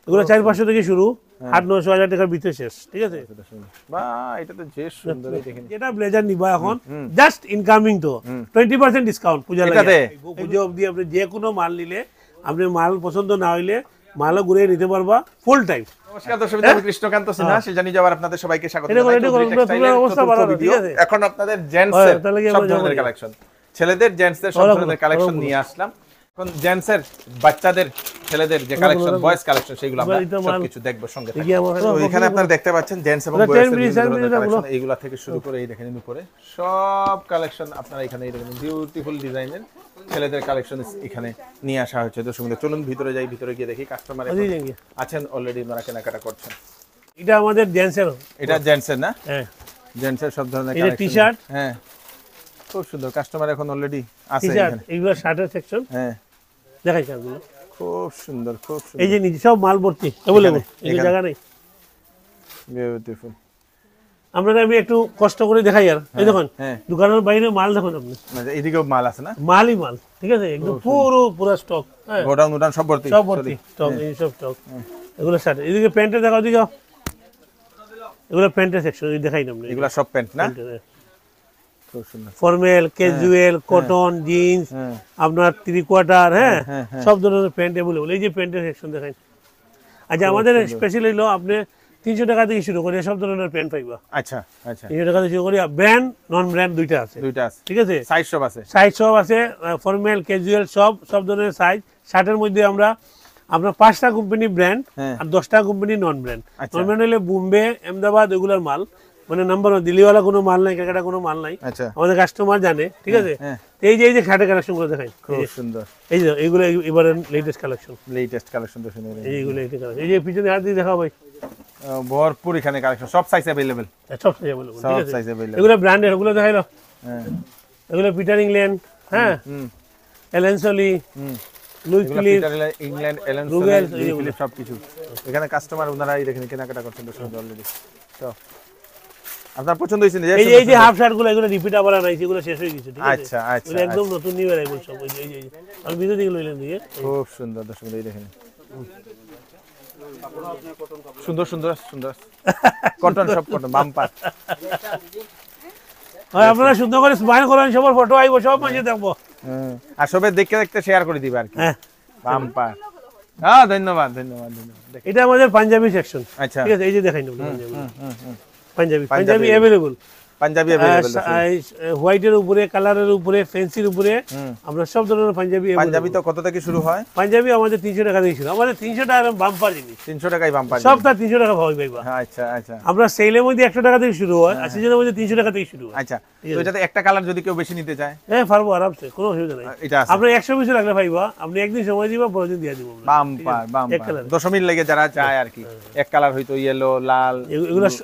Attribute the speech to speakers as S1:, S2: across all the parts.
S1: এগুলো 400-500 থেকে শুরু, 800-900 টাকার ভিতরে শেষ, ঠিক আছে?
S2: বা এটা তো যে সুন্দর, এই দেখেন
S1: যেটা ব্লেজার নিবা এখন জাস্ট ইনকামিং তো 20% ডিসকাউন্ট পূজা লাগে। পূজা অবধি আপনি যে কোনো মাল নিলে, আপনি মাল পছন্দ না হইলে মালও ঘুরে নিতে পারবা ফুল টাইম।
S2: নমস্কার দর্শক, আমি কৃষ্ণকান্ত সিনহা, সেজানি যাবার আপনাদের সবাইকে স্বাগত
S1: এটা
S2: জানাই।
S1: করে টেক্সটাইলের
S2: অবস্থা ভালো, ঠিক আছে? এখন আপনাদের জেন্টসের সব ধরনের কালেকশন, ছেলেদের জেন্টসদের সব ধরনের কালেকশন নিয়ে আসলাম। এখন জেন্টসের, বাচ্চাদের, ছেলেদের যে কালেকশন, বয়েজ কালেকশন, সেগুলো আমরা সবকিছু দেখব সঙ্গে থাকবে। তো এখানে আপনারা দেখতে পাচ্ছেন জেন্টস এবং বয়েজের কালেকশন, এইগুলা থেকে শুরু করে এই দেখেন উপরে সব কালেকশন আপনারা এখানে এই দেখেন বিউটিফুল ডিজাইনের ছেলেদের কালেকশন এখানে নিয়ে আসা হয়েছে। দর্শক চলুন ভিতরে যাই, ভিতরে গিয়ে দেখি কাস্টমার আছেন অলরেডি, ওনারা কেনাকাটা করছেন।
S1: এটা আমাদের জেন্টসের,
S2: এটা জেন্টসের না?
S1: হ্যাঁ,
S2: জেন্টসের সব ধরনের
S1: কালেকশন। এটা টি-শার্ট,
S2: হ্যাঁ খুব সুন্দর। কাস্টমার এখন অলরেডি আছে এখানে।
S1: এইগুলো শার্টের সেকশন, হ্যাঁ দেখাই শার্টগুলো
S2: খুব সুন্দর, খুব সুন্দর।
S1: এই যে নিচে সব মাল ভর্তি, এভেলেবল, এই জায়গা নেই,
S2: বিউটিফুল।
S1: আমি একটু কষ্ট করে দেখাই আর এই দেখুন দোকানের বাইরে মাল দেখুন আপনি,
S2: মানে এইদিকেও মাল আছে না?
S1: মালই মাল, ঠিক আছে, একদম পুরো স্টক, হ্যাঁ
S2: গোডাউন গোডাউন সব ভর্তি
S1: স্টক, এই সব স্টক। এগুলো শার্ট, এদিকে প্যান্টের দেখাও, দিকে এগুলো প্যান্টের সেকশন দেখাই না আপনি,
S2: এগুলো সব প্যান্ট না? খুব সুন্দর,
S1: ফর্মাল, ক্যাজুয়াল, কটন, জিন্স, আপনার 3/4, হ্যাঁ সব ধরনের প্যান্ট এভেলেবল। এই যে প্যান্টের সেকশন দেখাই। আচ্ছা, আমাদের স্পেশাল হইলো আপনি 300 টাকা থেকে শুরু করে সব ধরনের প্যান্ট পাইবা।
S2: আচ্ছা আচ্ছা,
S1: 300 টাকা থেকে শুরু করে ব্র্যান্ড নন ব্র্যান্ড দুইটা আছে, ঠিক আছে?
S2: সাইজ সব আছে,
S1: ফর্মাল, ক্যাজুয়াল সব ধরনের সাইজ। শার্টের মধ্যে আমরা আপনার 5টা কোম্পানি ব্র্যান্ড আর 10টা কোম্পানি নন ব্র্যান্ড। নন ব্র্যান্ড হলে বোম্বে, আহমেদাবাদ এগুলার মাল, মানে নাম্বার দিল্লিওয়ালা কোনো মাল নাই, ক্যালকাটা কোনো মাল নাই, আমাদের কাস্টমার জানে, ঠিক আছে? এই যে শার্টের কালেকশন গুলো দেখাই,
S2: খুব সুন্দর।
S1: এই যে এইগুলো এবারে লেটেস্ট কালেকশন
S2: তো শুনে
S1: এইগুলো, এই যে পিছনে হাত দিয়ে দেখাও ভাই,
S2: ভরপুর এখানে কালেকশন, সব সাইজ अवेलेबल,
S1: সব সাইজ अवेलेबल। এগুলো ব্র্যান্ডের, ওগুলো দেখাইলো, এগুলো পিটার ইংল্যান্ড, হ্যাঁ এলেন সলি, লুই ফিলিপ,
S2: ইংল্যান্ড, এলেন সলি, সবকিছু এখানে কাস্টমার ওনারা এই দেখেন কেনাকাটা করছেন অলরেডি। তো আপনার পছন্দ হয়েছে?
S1: এই যে হাফ শার্ট গুলো, এগুলো রিপিট আবার আনাইছি, এগুলো শেষ হয়ে গেছে, ঠিক আছে?
S2: আচ্ছা আচ্ছা,
S1: একদম নতুন নিউ অ্যারাইভেল সব। এই যে আমি ভিডিও দিকে লইলেন দিয়ে,
S2: খুব সুন্দর। দর্শক এই দেখেন সুন্দর সুন্দর সুন্দর কটন, সব কটন, বাম্পার।
S1: আপনারা সুন্দর করে স্মাইল করেন, সবার ফটো আইবো, সব মাঝে দেখবো,
S2: আর সবে দেখতে দেখতে শেয়ার করে দিবে আর কি। বাম্পার, হ্যাঁ ধন্যবাদ ধন্যবাদ ধন্যবাদ।
S1: এটা আমাদের পাঞ্জাবি সেকশন,
S2: আচ্ছা
S1: ঠিক আছে? এই যে দেখাই না পাঞ্জাবি अवेलेबल,
S2: পাঞ্জাবি अवेलेबल,
S1: হোয়াইটের উপরে, কালারের উপরে, ফ্যান্সির উপরে আমরা সব ধরনের পাঞ্জাবি।
S2: পাঞ্জাবি তো কত থেকে শুরু হয়?
S1: পাঞ্জাবি আমাদের 300 টাকা থেকে শুরু, আমাদের 300 টাকা বাম্পার জিনিস,
S2: 300 টাকায় বাম্পার
S1: সব তার 300 টাকা ভাই ভাইবা।
S2: আচ্ছা আচ্ছা,
S1: আমরা সেলের মধ্যে 100 টাকা থেকে শুরু হয়, আর সিজনের মধ্যে 300 টাকা থেকে শুরু হয়।
S2: আচ্ছা, তো এটাতে একটা কালার যদি কেউ বেশি নিতে চায়?
S1: হ্যাঁ পারবো আরামসে, কোনো অসুবিধা নাই।
S2: এটা আছে,
S1: আপনি 100 পিস লাগলে ভাইবা, আপনি একদিন সময় দিবা, পরের দিন দিয়ে দিব।
S2: বাম্পার বাম্পার, দশমীর লেগে যারা চায় আর কি, এক কালার হয়তো ইয়েলো, লাল,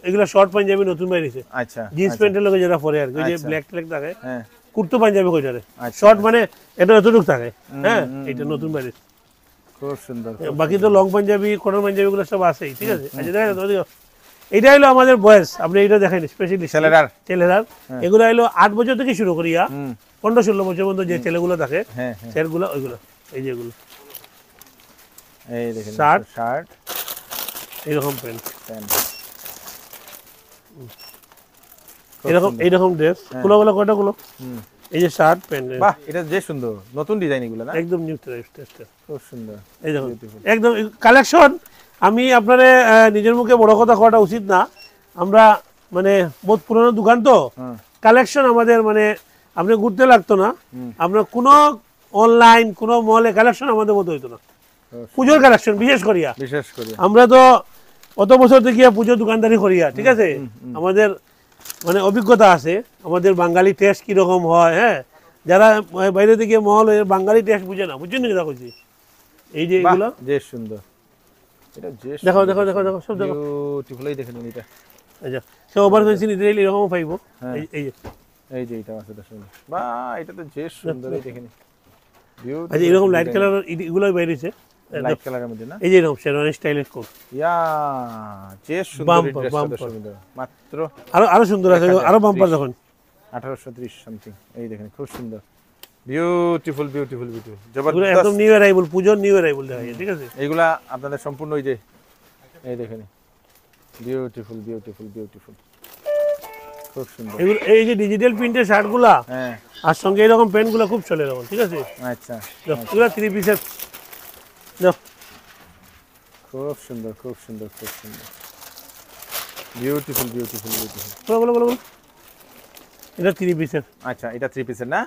S1: এগুলো শর্ট পাঞ্জাবি নতুন বাইরেছে।
S2: আচ্ছা,
S1: জিন্স প্যান্টের লগে যারা পরে আর কি, ওই যে ব্ল্যাক ট্যাক থাকে, হ্যাঁ কুর্তো পাঞ্জাবি কইটারে শর্ট, মানে এটা এতটুক থাকে, হ্যাঁ এটা নতুন বাইরে,
S2: খুব সুন্দর।
S1: বাকি তো লং পাঞ্জাবি, কটন পাঞ্জাবি গুলো সব আছেই, ঠিক আছে? আচ্ছা দেখেন, এটা হলো আমাদের বয়স, আপনি এটা দেখেন স্পেশালি ছেলেরার। এগুলো হলো 8 বছর থেকে শুরু করিয়া 15-16 বছর পর্যন্ত যে ছেলেগুলো থাকে, সেগুলো ওইগুলো, এই যে এগুলো
S2: এই দেখেন শার্ট,
S1: এইরকম প্যান্ট, এইরকম ড্রেস, গুলো কয়টা গুলো, এই যে শার্ট প্যান্ট,
S2: বাহ এটা যে সুন্দর নতুন ডিজাইন এগুলো না,
S1: একদম নিউ টেস্ট,
S2: খুব সুন্দর।
S1: এই দেখুন একদম কালেকশন। আমি আপনারে নিজের মুখে বড় কথা কওয়াটা উচিত না, আমরা মানে বহুত পুরনো দোকান তো, কালেকশন আমাদের মানে আপনি ঘুরতে লাগতো না, আমরা কোনো অনলাইন কোনো মলে কালেকশন আমাদের মতো হইতো না। পুজোর কালেকশন বিশেষ করিয়া আমরা তো অত বছর থেকে পুজোর দোকানদারি করিয়া, ঠিক আছে? আমাদের মানে অভিজ্ঞতা আছে, আমাদের বাঙালি টেস্ট কিরকম হয়, হ্যাঁ যারা বাইরে থেকে মহল বাঙালি টেস্ট বুঝে না, বুঝছেন না কইছি? এই যে এগুলো
S2: যে সুন্দর, এটা যে
S1: দেখো দেখো দেখো দেখো সব দেখো,
S2: বিউটিফুল। এই দেখেন এটা,
S1: আচ্ছা সে ওভার ফেন্সি নিতে গেলে এরকম পাইবো,
S2: এই যে এটা আছে দর্শক, বা এটা তো যে সুন্দর, এই দেখেন বিউটিফুল।
S1: আচ্ছা এরকম লাইট কালার এগুলো বাইরেছে,
S2: লাইট কালারের মধ্যে না,
S1: এই যে এরকম শেরওয়ানি স্টাইলের কোট,
S2: ইয়া যে সুন্দর ড্রেসটা, সুন্দর মাত্র
S1: আরো সুন্দর আছে, আরো বাম্পার দেখুন
S2: 1830 সামথিং। এই দেখেন খুব সুন্দর, বিউটিফুল বিউটিফুল বিউটিফুল, জবরদস্ত,
S1: একদম নিউ অ্যারাইভেল, পূজোর নিউ অ্যারাইভেল দেখা যায়, ঠিক আছে?
S2: এইগুলা আপনাদের সম্পূর্ণ ওই যে এই দেখেন, বিউটিফুল বিউটিফুল বিউটিফুল, খুব সুন্দর।
S1: এগুলো এই যে ডিজিটাল প্রিন্টের শার্টগুলা,
S2: হ্যাঁ,
S1: আর সঙ্গে এরকম প্যান্টগুলো খুব চলে এরকম, ঠিক আছে?
S2: আচ্ছা,
S1: এগুলো 3 পিসের,
S2: খুব সুন্দর খুব সুন্দর খুব সুন্দর, বিউটিফুল বিউটিফুল বিউটিফুল।
S1: বলো বলো বলো বলো। এটা 3 পিসের।
S2: আচ্ছা, এটা 3 পিসের না?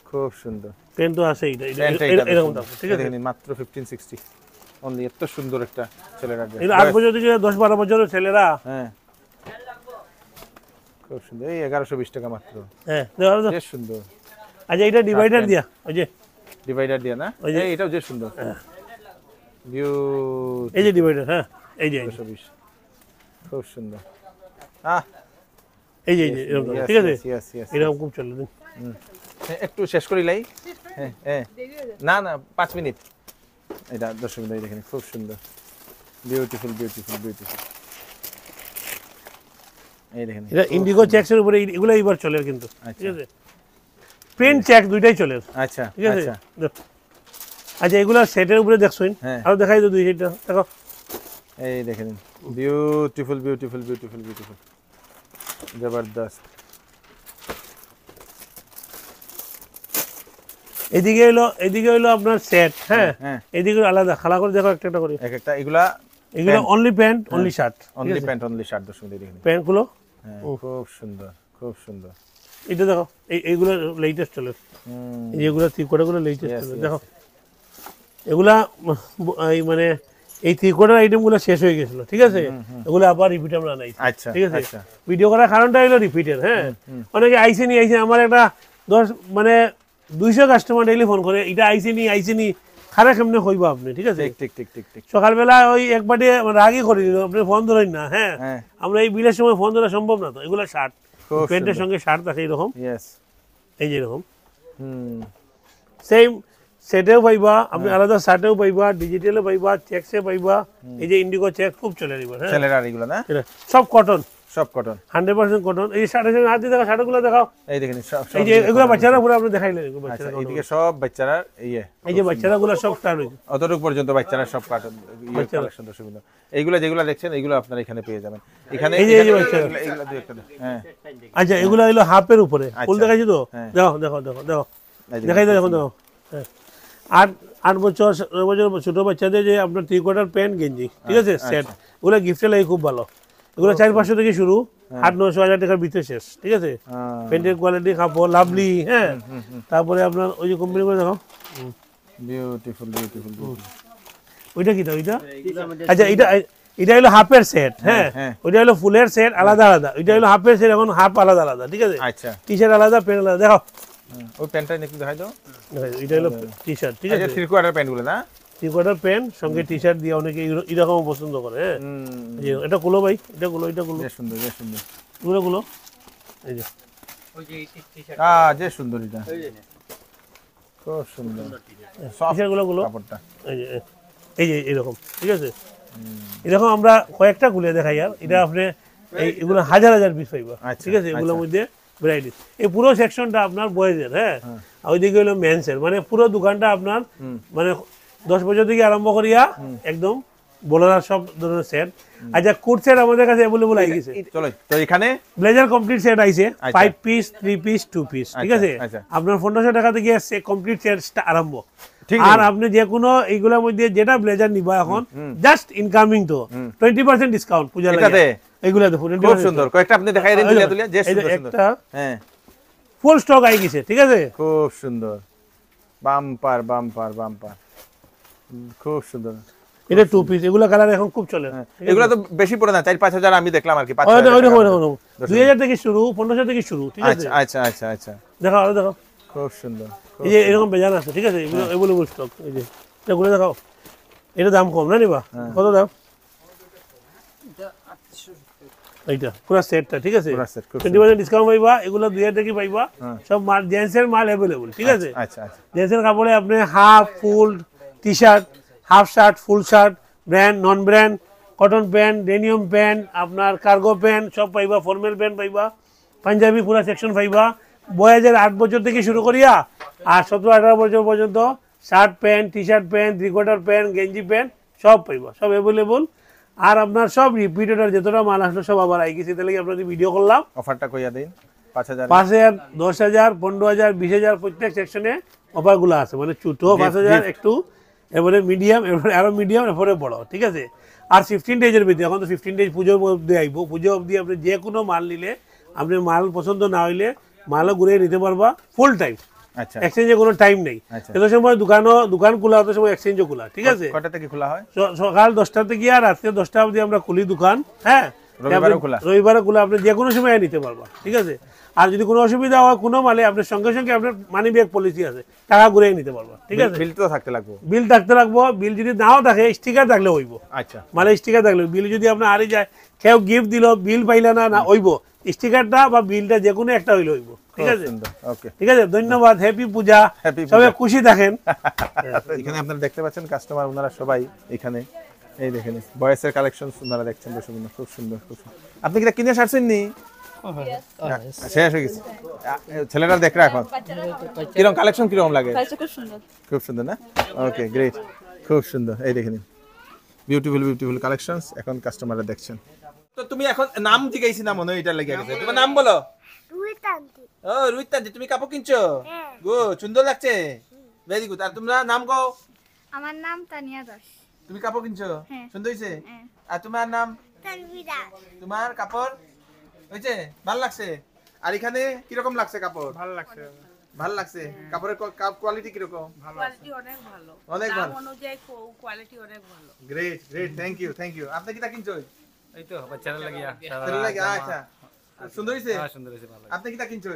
S2: খুব সুন্দর।
S1: প্যান্ট তো আছে,
S2: প্যান্টটা
S1: এরকম দাম, ঠিক আছে?
S2: দেখেন মাত্র 1560 অনলি, এত সুন্দর একটা ছেলের ড্রেস।
S1: এগুলো 8 বছর থেকে 10-12 বছরের ছেলেরা।
S2: হ্যাঁ, খুব সুন্দর। এই 1120 টাকা মাত্র।
S1: হ্যাঁ, দেখো তো।
S2: বেশ সুন্দর।
S1: আচ্ছা, এটা ডিভাইডার দিয়া, ওই যে
S2: ডিভাইডার দিয়া না? এই এটাও যে সুন্দর।
S1: এই যে ডিভাইডার, হ্যাঁ, এই যে
S2: 1120, খুব সুন্দর।
S1: এই যে এরকম, ঠিক আছে?
S2: ইয়েস ইয়েস,
S1: এরকম খুব চলে দিন।
S2: একটু শেষ করি লাই। হ্যাঁ হ্যাঁ, না না 5 মিনিট। এটা 10 মিনিট। এই দেখেন, খুব সুন্দর, বিউটিফুল বিউটিফুল বিউটিফুল। এই দেখেন,
S1: এটা ইন্ডিগো চেকসের উপরে এগুলো এইবার চলে কিন্তু, ঠিক আছে? প্রিন্ট চেক দুইটাই চলে।
S2: আচ্ছা
S1: ঠিক আছে?
S2: আচ্ছা
S1: আচ্ছা, এগুলো সেটের উপরে দেখছুন,
S2: হ্যাঁ।
S1: আরো দেখাই তো দুই সেটটা দেখো।
S2: এই দেখেন, বিউটিফুল বিউটিফুল বিউটিফুল বিউটিফুল, জবরদস্ত।
S1: এদিকে হলো আপনার সেট, হ্যাঁ,
S2: হ্যাঁ,
S1: এদিকে আলাদা খালা করে দেখো, একটা একটা করে।
S2: এক একটা এগুলা
S1: এগুলো only pant, only shirt,
S2: only pant only shirt. দর্শক দেখেন,
S1: প্যান্ট গুলো।
S2: হ্যাঁ, খুব সুন্দর খুব সুন্দর।
S1: এটা দেখো, এইগুলো লেটেস্ট চলে, এই যেগুলো ত্রিকোটাগুলো লেটেস্ট
S2: Yes,
S1: চলে,
S2: yes.
S1: দেখো। এগুলা এই মানে এই ত্রিকোটার আইটেমগুলো শেষ হয়ে গেছিল, ঠিক আছে? এগুলো আবার রিপিট আমরা নাই,
S2: আচ্ছা
S1: ঠিক আছে?
S2: আচ্ছা,
S1: ভিডিও করার কারণটা হলো রিপিটের, হ্যাঁ। অনেকে আইসে আমার একটা 10 মানে 200 কাস্টমার ডেইলি ফোন করে, এটা আইসে নি খারাপ কেমনে হইব আপনি, ঠিক আছে?
S2: ঠিক ঠিক ঠিক ঠিক ঠিক।
S1: সকালবেলা ওই একবারে রাগই করে দিল, আপনি ফোন ধরেন না, হ্যাঁ।
S2: হ্যাঁ,
S1: আমরা এই বিলের সময় ফোন ধরা সম্ভব না, তো এগুলো শার্ট,
S2: খুব
S1: প্যান্টের
S2: সুন্দর।
S1: সঙ্গে শার্ট থাকে এরকম,
S2: ইয়েস,
S1: এই যে এরকম
S2: হুম,
S1: সেম সেটেও পাইবা আপনি, আলাদা শার্টেও পাইবা, ডিজিটালও পাইবা, চেকসে পাইবা। এই যে ইন্ডিগো চেক খুব চলে এবার, হ্যাঁ।
S2: ছেলেরা এগুলো না?
S1: এটা সব কটন,
S2: সব কটন,
S1: 100% কটন। এই শার্টের সঙ্গে হাত দিয়ে দেখো, শার্টগুলো দেখাও।
S2: এই দেখেন সব
S1: এই যে এগুলো বাচ্চারা পুরো আপনি দেখাইলেন, এগুলো
S2: আচ্ছা,
S1: বাচ্চারা
S2: এইদিকে সব বাচ্চারা
S1: এই যে বাচ্চারা গুলো সব স্টার্ট হয়েছে।
S2: অতটুকু পর্যন্ত বাচ্চারা সব কাটন কালেকশন। দর্শক বিন্দু, এইগুলো যেগুলো দেখছেন এগুলো আপনারা এখানে পেয়ে যাবেন। এখানে
S1: এই যে বাচ্চারা,
S2: এগুলো দুই একটা, হ্যাঁ।
S1: আচ্ছা, এগুলো হলো হাফের উপরে ফুল
S2: আচ্ছা,
S1: দেখাইছি তো,
S2: হ্যাঁ।
S1: দেখো দেখো দেখো দেখো,
S2: এই যে
S1: দেখাই দাও এখন, দেখো, হ্যাঁ। 8 বছর 9 বছর ছোট বাচ্চাদের যে আপনার 3/4 প্যান্ট গেঞ্জি, ঠিক আছে, সেট, ওগুলো গিফটে লাগে খুব ভালো। এগুলো 400-500 থেকে শুরু, 800-900 টাকার ভিতরে শেষ, ঠিক আছে? প্যান্টের কোয়ালিটি, কাপড় লাভলি, হ্যাঁ। তারপরে আপনার ওই যে কোম্পানি করে দেখো,
S2: বিউটিফুল বিউটিফুল।
S1: ওইটা কি ওইটা? আচ্ছা, এটা হলো হাফের সেট, হ্যাঁ।
S2: হ্যাঁ।
S1: ওইটা হলো ফুলের সেট আলাদা আলাদা, ওইটা হলো হাফের সেট, এখন হাফ আলাদা আলাদা, ঠিক আছে?
S2: আচ্ছা,
S1: টি শার্ট আলাদা, প্যান্ট আলাদা, দেখো।
S2: ওই প্যান্টটা একটু দেখাই দাও।
S1: এটা হলো টি শার্ট, ঠিক আছে?
S2: 3/4 প্যান্টগুলো না?
S1: 3/4 প্যান্ট সঙ্গে টি শার্ট দিয়ে অনেকে এরকম পছন্দ করে, হ্যাঁ। এটা গুলো ভাই, এটা গুলো
S2: বেশ সুন্দর বেশ সুন্দর,
S1: গুলো এই যে
S2: যে সুন্দর, এটা খুব সুন্দর
S1: গুলো
S2: কাপড়টা।
S1: এই যে এরকম, ঠিক আছে? এরকম আমরা কয়েকটা খুলে দেখাই, আর এটা আপনি এগুলো হাজার হাজার পিস পাইবা, ঠিক আছে? এগুলোর মধ্যে ভ্যারাইটি, এই পুরো সেকশনটা আপনার বয়েজের, হ্যাঁ। আর ওইদিকে হলো মেন্সের, মানে পুরো দোকানটা আপনার মানে 10 বছর থেকে আরম্ভ করিয়া একদম বোলার সব ধরনের সেট। আচ্ছা, কোট সেট আমাদের কাছে অ্যাভেলেবল আই গেছে।
S2: চলো তো এখানে
S1: ব্লেজার কমপ্লিট সেট আইছে, 5 পিস, 3 পিস, 2 পিস, ঠিক আছে? আপনার 1500 টাকা থেকে কমপ্লিট সেটটা আরম্ভ। আর আপনি যে কোনো এইগুলোর মধ্যে যেটা ব্লেজার নিবা এখন, জাস্ট ইনকামিং তো 20% ডিসকাউন্ট পূজা লাগে এইগুলাতে।
S2: খুব সুন্দর, কয়েকটা আপনি দেখাই দেন তুলিয়া যে সুন্দর সুন্দর,
S1: একটা
S2: হ্যাঁ,
S1: ফুল স্টক আই গেছে, ঠিক আছে?
S2: খুব সুন্দর, বাম্পার বাম্পার বাম্পার, খুব সুন্দর।
S1: এটা 2 পিস, এগুলা কালার এখন খুব চলে।
S2: এগুলা তো বেশি পড়ে না, 4-5 হাজার আমি দেখলাম আর কি,
S1: 2000 থেকে শুরু, 1500 থেকে শুরু, ঠিক আছে?
S2: আচ্ছা আচ্ছা আচ্ছা,
S1: দেখো আরো দেখো,
S2: খুব সুন্দর।
S1: এই যে এরকম বেজান আছে, ঠিক আছে? এগুলো অ্যাভেলেবল স্টক, এই যে এগুলো দেখাও। এটা দাম কম না নিবা, কত দাম? এইটা পুরো সেটটা, ঠিক আছে? 20% ডিসকাউন্ট পাইবা, এগুলো 2000 থেকে পাইবা। সব মাল জেন্টসের মাল অ্যাভেলেবল, ঠিক আছে?
S2: আচ্ছা আচ্ছা,
S1: জেন্টসের কাপড়ে আপনি half, full, T shirt, half shirt, full shirt, brand, non brand, cotton pant, denim pant, আপনার কার্গো প্যান্ট সব পাইবা, ফর্মাল প্যান্ট পাইবা, পাঞ্জাবি পুরা সেকশন পাইবা। বয়েজের 8 বছর থেকে শুরু করিয়া আর 17-18 বছর পর্যন্ত shirt pant, T shirt pant, 3/4 pant, গেঞ্জি প্যান্ট সব পাইবা, সব অ্যাভেলেবল। আর আপনার সব রিপিট অর্ডার যতটা মাল আসলো সব আবার আই গেছে, তাহলে আপনাদের ভিডিও করলাম।
S2: অফারটা কইয়া দিন। 5000
S1: 5000 10000 15000 20000 প্রত্যেক সেকশনে অফারগুলো আছে, মানে ছোট 5000 একটু, এরপরে মিডিয়াম, এরপরে আরো মিডিয়াম, এরপরে বড়, ঠিক আছে। আর 15 ডেজের ভিতরে, এখন তো 15 ডেজ পুজোর মধ্যে আইব, পুজো অবধি আপনি যে কোনো মাল নিলে আপনার মাল পছন্দ না হইলে মালও ঘুরে নিতে পারবা ফুল টাইম।
S2: আচ্ছা,
S1: এক্সচেঞ্জে কোনো টাইম নেই।
S2: আচ্ছা।
S1: এত সময় দোকান খোলা, অত সময় এক্সচেঞ্জও খোলা, ঠিক আছে।
S2: কয়টা থেকে খোলা হয়?
S1: সকাল 10টা থেকে আর রাত্রে 10টা অবধি আমরা খুলি দোকান, হ্যাঁ।
S2: রবিবারও খোলা?
S1: রবিবারও খোলা, আপনি যে কোনো সময় নিতে পারবা, ঠিক আছে। আর যদি কোনো অসুবিধা হয় কোনো মালে, আপনার সঙ্গে সঙ্গে আপনার মানি ব্যাগ পলিসি আছে, টাকা ঘুরে নিতে পারবা, ঠিক আছে।
S2: বিল তো থাকতে লাগবে?
S1: বিল থাকতে লাগবো, বিল যদি নাও থাকে স্টিকার থাকলে হইব।
S2: আচ্ছা,
S1: মানে স্টিকার থাকলে, বিল যদি আপনার হারিয়ে যায়, কেউ গিফট দিল, বিল পাইলা না, না হইব, স্টিকারটা বা বিলটা যে কোনো একটা হইলে হইব, ঠিক আছে।
S2: ওকে,
S1: ঠিক আছে, ধন্যবাদ, হ্যাপি পূজা,
S2: Happy পূজা।
S1: সবাই খুশি থাকেন।
S2: এখানে আপনারা দেখতে পাচ্ছেন কাস্টমার ওনারা সবাই এখানে, এই দেখেন বয়েসের কালেকশন ওনারা দেখছেন, খুব সুন্দর, খুব সুন্দর, খুব সুন্দর। আপনি কি এটা কিনে আসছেন নি? শেষ হয়ে গেছে। ছেলেরা দেখরা এখন কিরকম কালেকশন কিরকম লাগে? খুব সুন্দর না? ওকে, গ্রেট, খুব সুন্দর। এই দেখে নিন, বিউটিফুল বিউটিফুল কালেকশনস এখন কাস্টমাররা দেখছেন। তো তুমি এখন নাম জিজ্ঞাসি না মনে হয়, এটা লেগে গেছে। তোমার নাম বলো।
S3: রুইতান্তি।
S2: ও রুইতান্তি, তুমি কাপড় কিনছো?
S3: হ্যাঁ।
S2: গুড, সুন্দর লাগছে, ভেরি গুড। আর তোমরা নাম কও।
S3: আমার নাম তানিয়া দাস।
S2: তুমি কাপড় কিনছো?
S3: হ্যাঁ।
S2: সুন্দর হইছে?
S3: হ্যাঁ।
S2: আর তোমার নাম?
S3: তানভি দাস।
S2: তোমার কাপড় হইছে? ভালো লাগছে? আর এখানে কিরকম লাগছে কাপড়?
S4: ভালো লাগছে।
S2: ভালো লাগছে? কাপড়ের কোয়ালিটি কিরকম?
S5: কোয়ালিটি অনেক ভালো,
S2: অনেক
S5: দাম
S2: ভালো।
S5: অনুযায়ী কোয়ালিটি অনেক ভালো।
S2: Great great, thank you thank you. আপনি কিটা কিনছো?
S4: এই তো বাচ্চারা লাগিয়া
S2: ভালো লাগে? আচ্ছা, সুন্দর হইছে?
S4: সুন্দর হয়েছে, ভালো।
S2: আপনি কিটা কিনছো?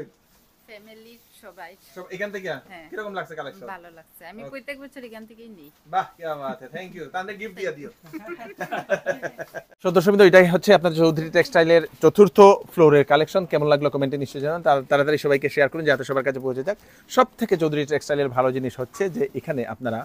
S6: ফ্যামিলির সবাই
S2: সব এখান থেকে?
S6: হ্যাঁ।
S2: কিরকম লাগছে কালেকশন?
S6: ভালো লাগছে, আমি প্রত্যেক বছর এখান থেকেই নিই।
S2: বাহ, কি বাত है, থ্যাংক ইউ। তাহলে গিফট দিয়ে দিও। দর্শক বিন্দু, এটাই হচ্ছে আপনাদের চৌধুরী টেক্সটাইলের চতুর্থ ফ্লোরের কালেকশন। কেমন লাগলো কমেন্টে নিশ্চয়ই জানান। তাড়াতাড়ি সবাইকে শেয়ার করুন যাতে সবার কাছে পৌঁছে যাক। সব থেকে চৌধুরী টেক্সটাইলের ভালো জিনিস হচ্ছে যে এখানে আপনারা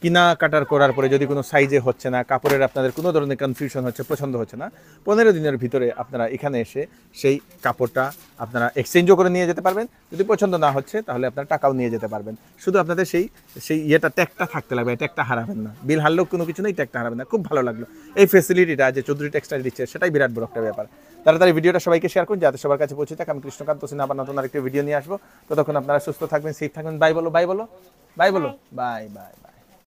S2: কেনাকাটার করার পরে যদি কোনো সাইজে হচ্ছে না, কাপড়ের আপনাদের কোনো ধরনের কনফিউশন হচ্ছে, পছন্দ হচ্ছে না, 15 দিনের ভিতরে আপনারা এখানে এসে সেই কাপড়টা আপনারা এক্সচেঞ্জও করে নিয়ে যেতে পারবেন। যদি পছন্দ না হচ্ছে তাহলে আপনারা টাকাও নিয়ে যেতে পারবেন। শুধু আপনাদের সেই ইয়েটা, ট্যাগটা থাকতে লাগবে, ট্যাগটা হারাবেন না। বিল হারলেও কোনো কিছু নেই, ট্যাগটা হারাবেন না। খুব ভালো লাগলো এই ফেসিলিটিটা যে চৌধুরী টেক্সটাইল দিচ্ছে, সেটাই বিরাট বড় একটা ব্যাপার। তাড়াতাড়ি ভিডিওটা সবাইকে শেয়ার করুন যাতে সবার কাছে পৌঁছে থাকে। আমি কৃষ্ণকান্ত সিনহা আবার নতুন আরেকটি ভিডিও নিয়ে আসবো। ততক্ষণ আপনারা সুস্থ থাকবেন, সেফ থাকবেন। বাই বলো, বাই বলো, বাই বলো, বাই বাই।